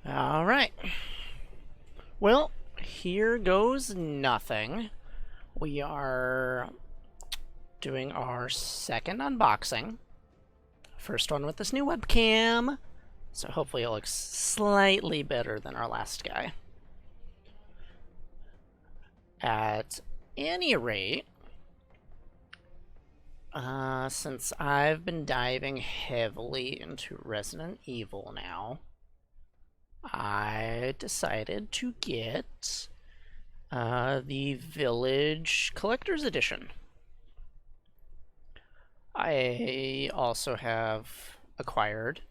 All right. Well, here goes nothing. We are doing our second unboxing. First one with this new webcam. So hopefully it looks slightly better than our last guy. At any rate, since I've been diving heavily into Resident Evil now, I decided to get the Village Collector's Edition. I also have acquired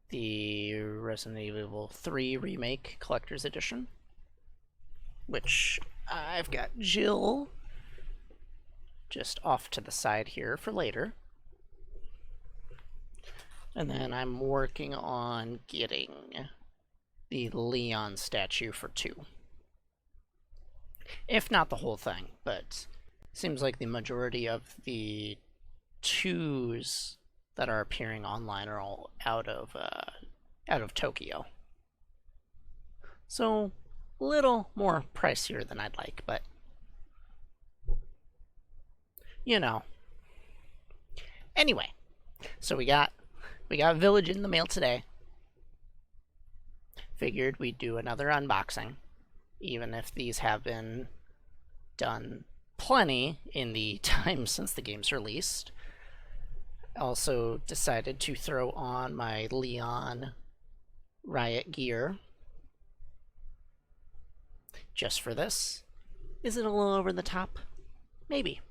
the Resident Evil 3 Remake Collector's Edition, which I've got Jill just off to the side here for later. And then I'm working on getting the Leon statue for 2. If not the whole thing, but seems like the majority of the 2s that are appearing online are all out of Tokyo. So a little more pricier than I'd like, but you know. Anyway, so we got Village in the mail today. Figured we'd do another unboxing, even if these have been done plenty in the time since the game's released. Also decided to throw on my Leon Riot gear just for this. Is it a little over the top? Maybe.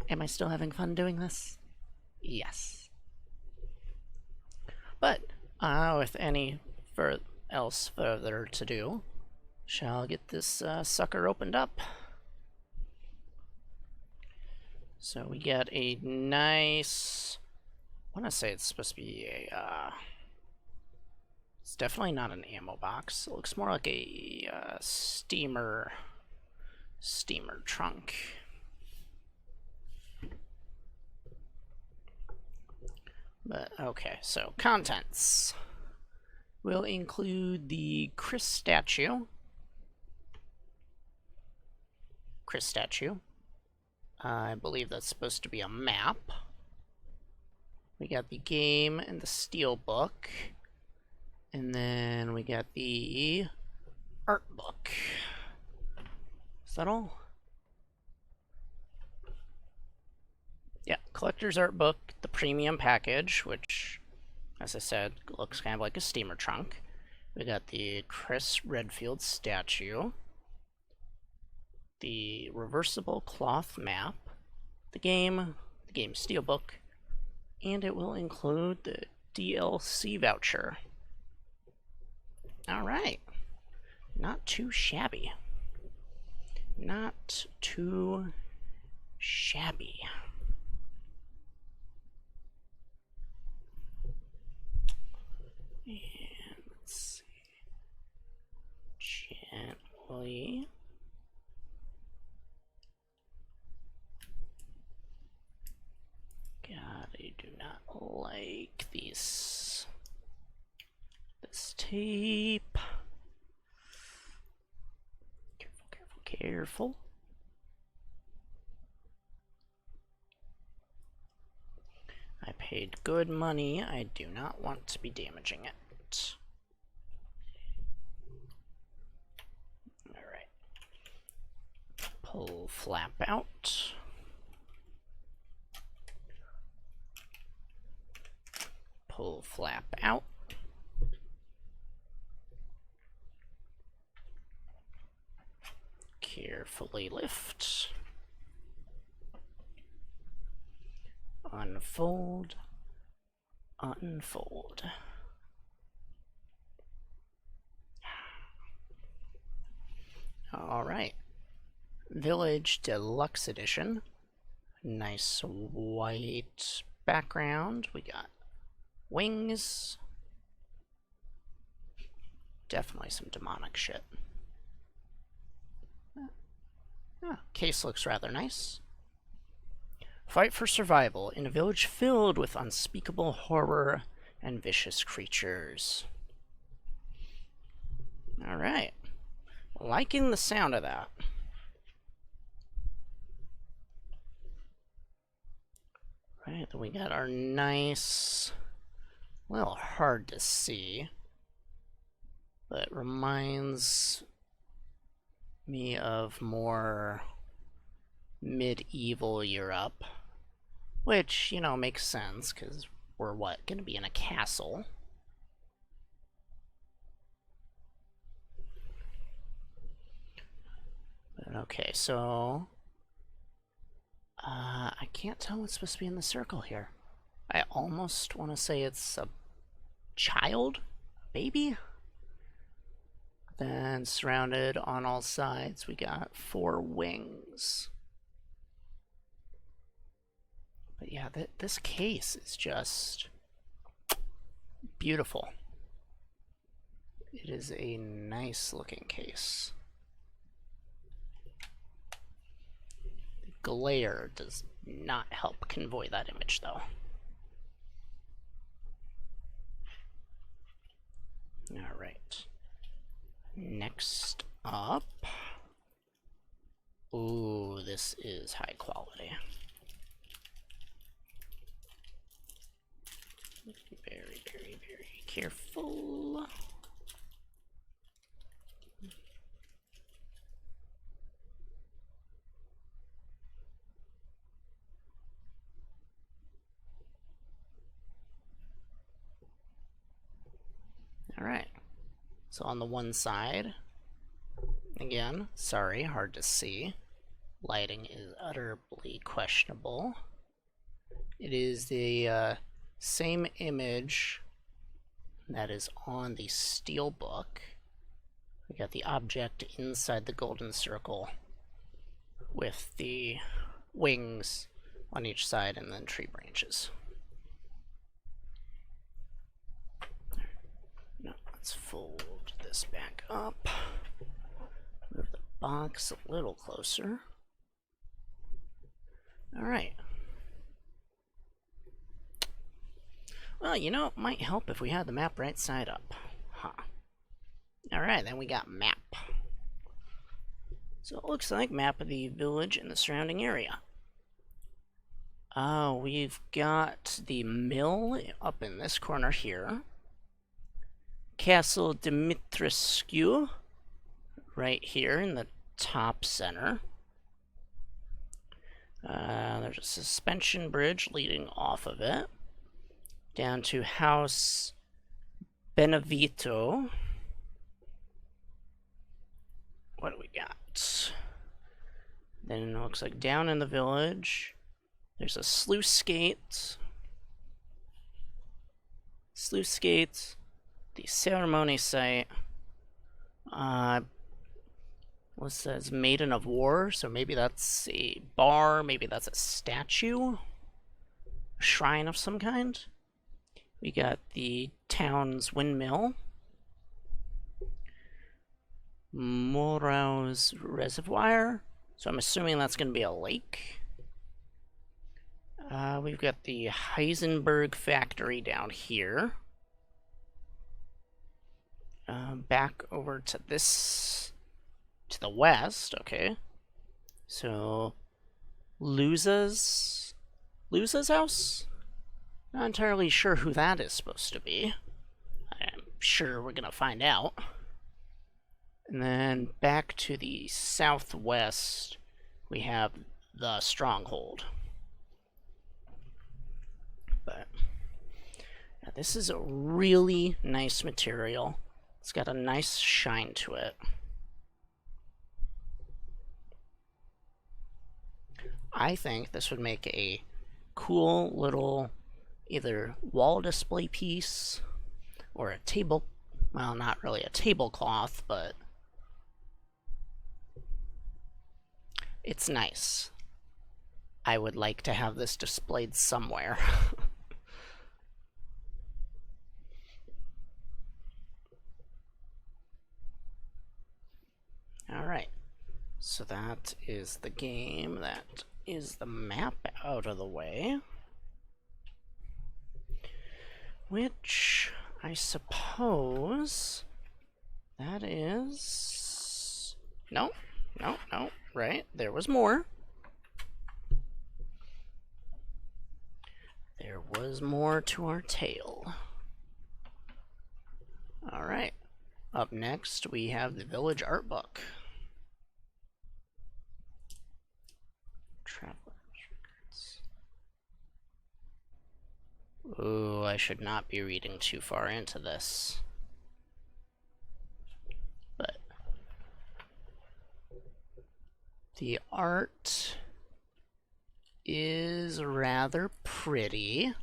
Am I still having fun doing this? Yes. But with any else further to do, shall get this sucker opened up. So we get a nice, I want to say it's supposed to be a, it's definitely not an ammo box. It looks more like a steamer trunk. But okay, so contents will include the Chris statue. I believe that's supposed to be a map. We got the game and the steel book. And then we got the art book. Is that all? Yeah, collector's art book, the premium package, which, as I said, looks kind of like a steamer trunk. We got the Chris Redfield statue, the reversible cloth map, the game steelbook, and it will include the DLC voucher. Alright. Not too shabby. Not too shabby. And let's see. Gently. God, I do not like this tape. Careful. I paid good money. I do not want to be damaging it. Alright. Pull flap out. Pull flap out. Carefully lift. Unfold. Unfold. Alright. Village Deluxe Edition. Nice white background. We got wings. Definitely some demonic shit. Case looks rather nice. Fight for survival in a village filled with unspeakable horror and vicious creatures. Alright. Liking the sound of that. Right, then we got our nice, a little hard to see, but reminds me of more medieval Europe, which, you know, makes sense because we're what, gonna be in a castle. But okay, so I can't tell what's supposed to be in the circle here. I almost want to say it's a child, a baby. Then surrounded on all sides, we got 4 wings. But yeah, this case is just beautiful. It is a nice looking case. The glare does not help convey that image though. All right. Next up. Ooh, this is high quality. Very, very, very careful. All right. So on the one side, again, sorry, hard to see. Lighting is utterly questionable. It is the same image that is on the steel book. We got the object inside the golden circle with the wings on each side and then tree branches. Now let's fold this back up. Move the box a little closer. Alright. Well, you know, it might help if we had the map right side up. Huh. Alright, then we got map. So it looks like map of the village and the surrounding area. We've got the mill up in this corner here. Castle Dimitrescu right here in the top center. There's a suspension bridge leading off of it down to House Benevito. What do we got? Then it looks like down in the village, there's a sluice gate. Sluice gate, the ceremony site. What says Maiden of War, so maybe that's a bar, maybe that's a statue, a shrine of some kind. We got the town's windmill, Morau's Reservoir, so I'm assuming that's going to be a lake. We've got the Heisenberg factory down here. Back over to this, to the west, okay. So, Luza's house? Not entirely sure who that is supposed to be. I'm sure we're gonna find out. And then back to the southwest, we have the stronghold. But yeah, this is a really nice material. It's got a nice shine to it. I think this would make a cool little either wall display piece or a table, well, not really a tablecloth, but it's nice. I would like to have this displayed somewhere. Alright, so that is the game. That is the map out of the way. Which, I suppose, That is... No, no, no, right. There was more. There was more to our tale. Alright. Up next, we have the Village Art Book. Traveler's Records. Ooh, I should not be reading too far into this. But the art is rather pretty.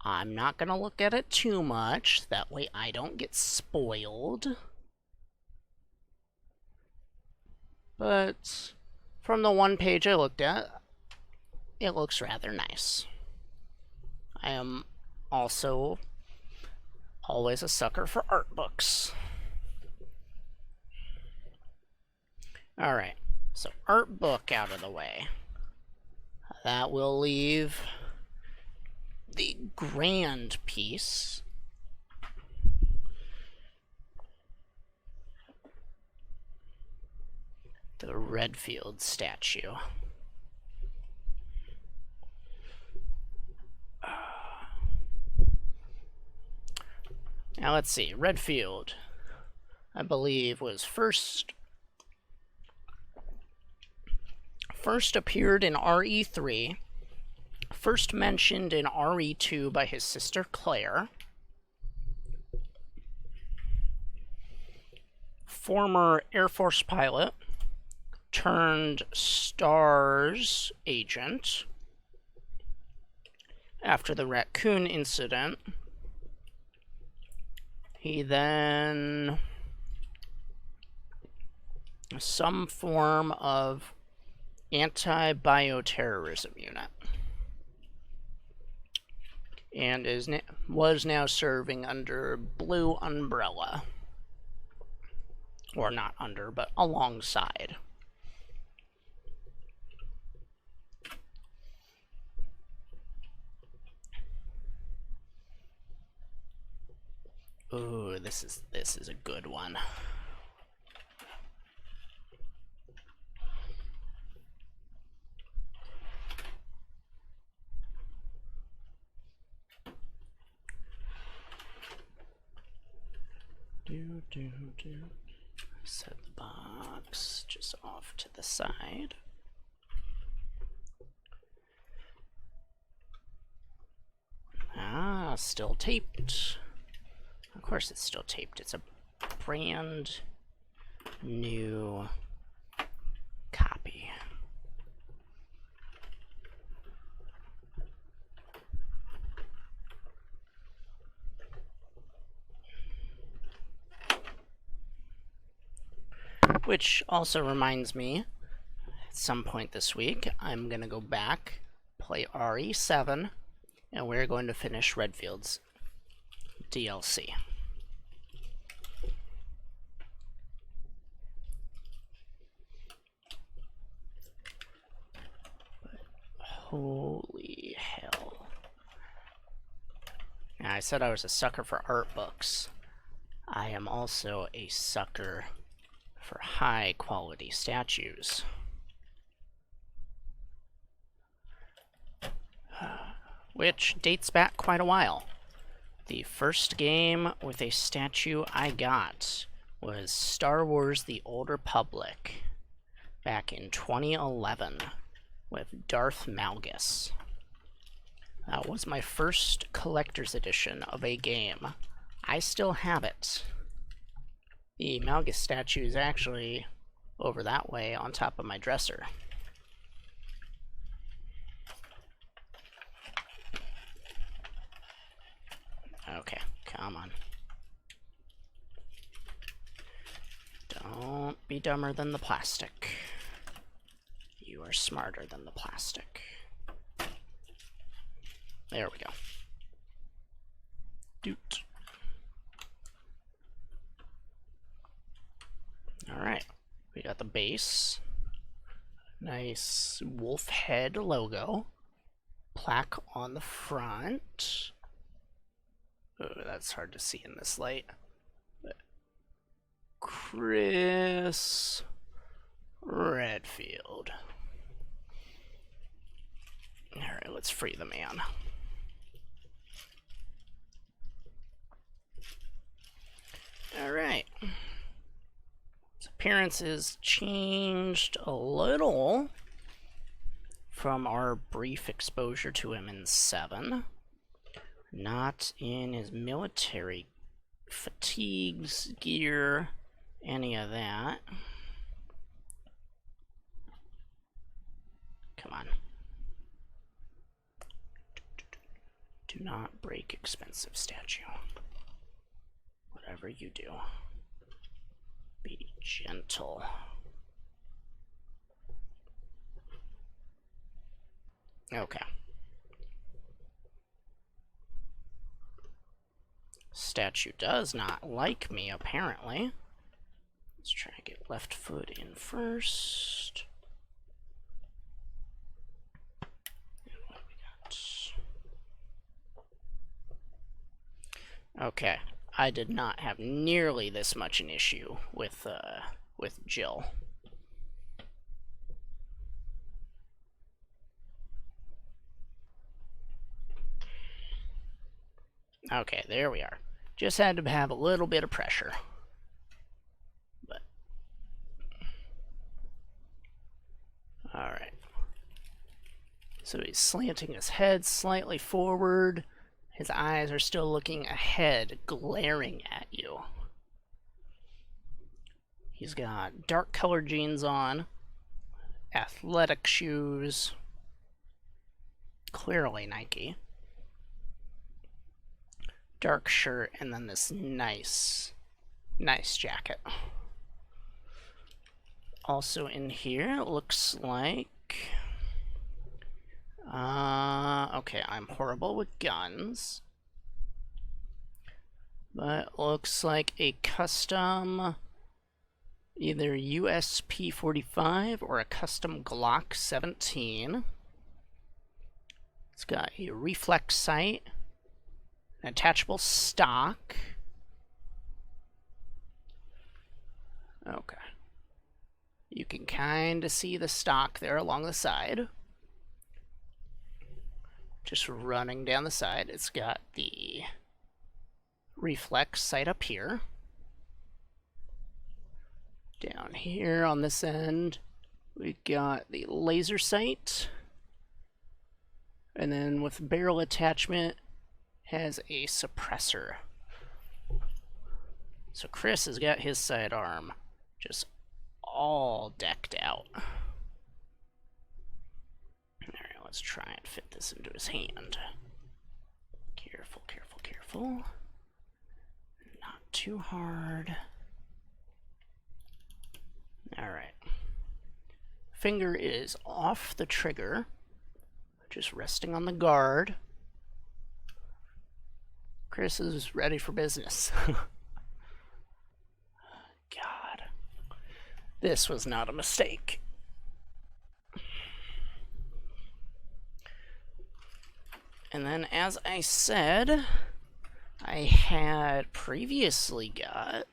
I'm not going to look at it too much, that way I don't get spoiled. But from the one page I looked at, it looks rather nice. I am also always a sucker for art books. Alright, so art book out of the way. That will leave the grand piece. The Redfield statue. Now let's see, Redfield, I believe, was first appeared in RE3, first mentioned in RE2 by his sister Claire, former Air Force pilot turned STARS agent after the raccoon incident. He then some form of anti-bioterrorism unit, and was now serving under Blue Umbrella, or not under, but alongside. Ooh, this is a good one. Set the box just off to the side. Ah, still taped. Of course it's still taped. It's a brand new copy. Which also reminds me, at some point this week, I'm going to go back, play RE7, and we're going to finish Redfield's DLC. But holy hell. Now, I said I was a sucker for art books. I am also a sucker for high quality statues. Which dates back quite a while. The first game with a statue I got was Star Wars The Old Republic back in 2011 with Darth Malgus. That was my first collector's edition of a game. I still have it. The Malgus statue is actually over that way on top of my dresser. Okay, come on. Don't be dumber than the plastic. You are smarter than the plastic. There we go. Doot. Alright, we got the base. Nice wolf head logo. Plaque on the front. Oh, that's hard to see in this light. But Chris Redfield. Alright, let's free the man. Alright. His appearance is changed a little from our brief exposure to him in 7. Not in his military fatigues, gear, any of that. Come on. Do not break expensive statue. Whatever you do, be gentle. Okay. Statue does not like me, apparently. Let's try to get left foot in first. And what we got? Okay, I did not have nearly this much an issue with Jill. Okay, there we are. Just had to have a little bit of pressure. But alright. So he's slanting his head slightly forward. His eyes are still looking ahead, glaring at you. He's got dark colored jeans on, athletic shoes, clearly Nike. Dark shirt, and then this nice jacket. Also in here, it looks like... okay, I'm horrible with guns. But looks like a custom either USP-45 or a custom Glock 17. It's got a reflex sight, an attachable stock. Okay. You can kind of see the stock there along the side. Just running down the side. It's got the reflex sight up here. Down here on this end, we got the laser sight. And then with barrel attachment, has a suppressor. So Chris has got his sidearm just all decked out. Alright, let's try and fit this into his hand. Careful, careful, careful. Not too hard. Alright. Finger is off the trigger, just resting on the guard. Chris is ready for business. God. This was not a mistake. And then, as I said, I had previously got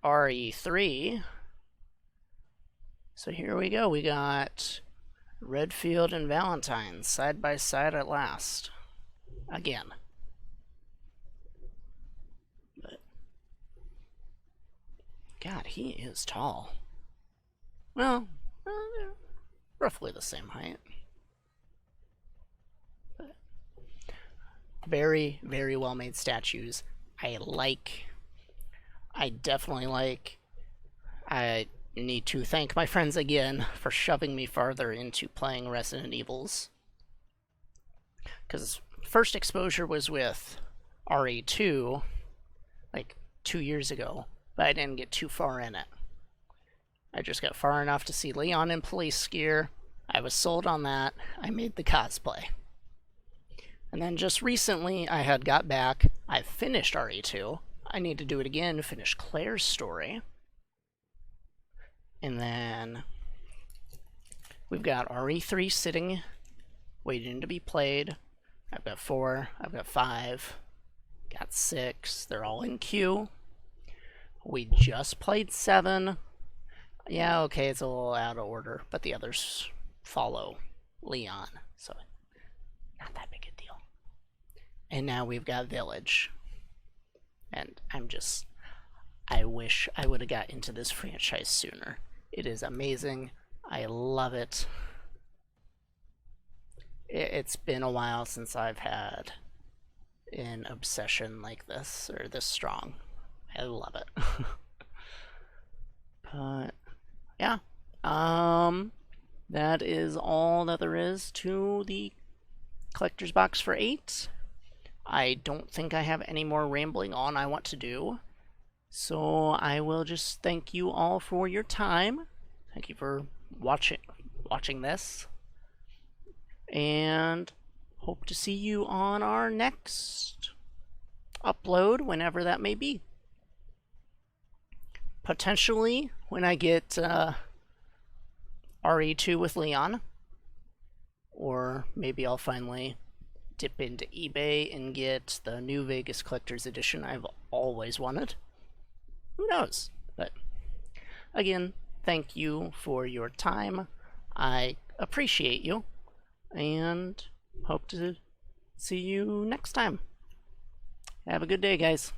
RE3. So here we go. We got Redfield and Valentine side by side at last. Again. But God, he is tall. Well, roughly the same height. But very, very well made statues. I definitely like. I need to thank my friends again for shoving me farther into playing Resident Evils. Because first exposure was with RE2, like 2 years ago, but I didn't get too far in it. I just got far enough to see Leon in police gear. I was sold on that. I made the cosplay. And then just recently, I had got back. I finished RE2. I need to do it again to finish Claire's story. And then we've got RE3 sitting, waiting to be played. I've got 4, I've got 5, got 6. They're all in queue. We just played 7. Yeah, okay, it's a little out of order, but the others follow Leon, so not that big a deal. And now we've got Village. And I wish I would have got into this franchise sooner. It is amazing. I love it. It's been a while since I've had an obsession like this, or this strong. I love it. But yeah, that is all that there is to the collector's box for 8. I don't think I have any more rambling on I want to do, so I will just thank you all for your time. Thank you for watching this, and hope to see you on our next upload, whenever that may be. Potentially when I get RE2 with Leon, or maybe I'll finally dip into eBay and get the New Vegas Collector's Edition I've always wanted. Who knows? But again, thank you for your time. I appreciate you, and hope to see you next time. Have a good day, guys.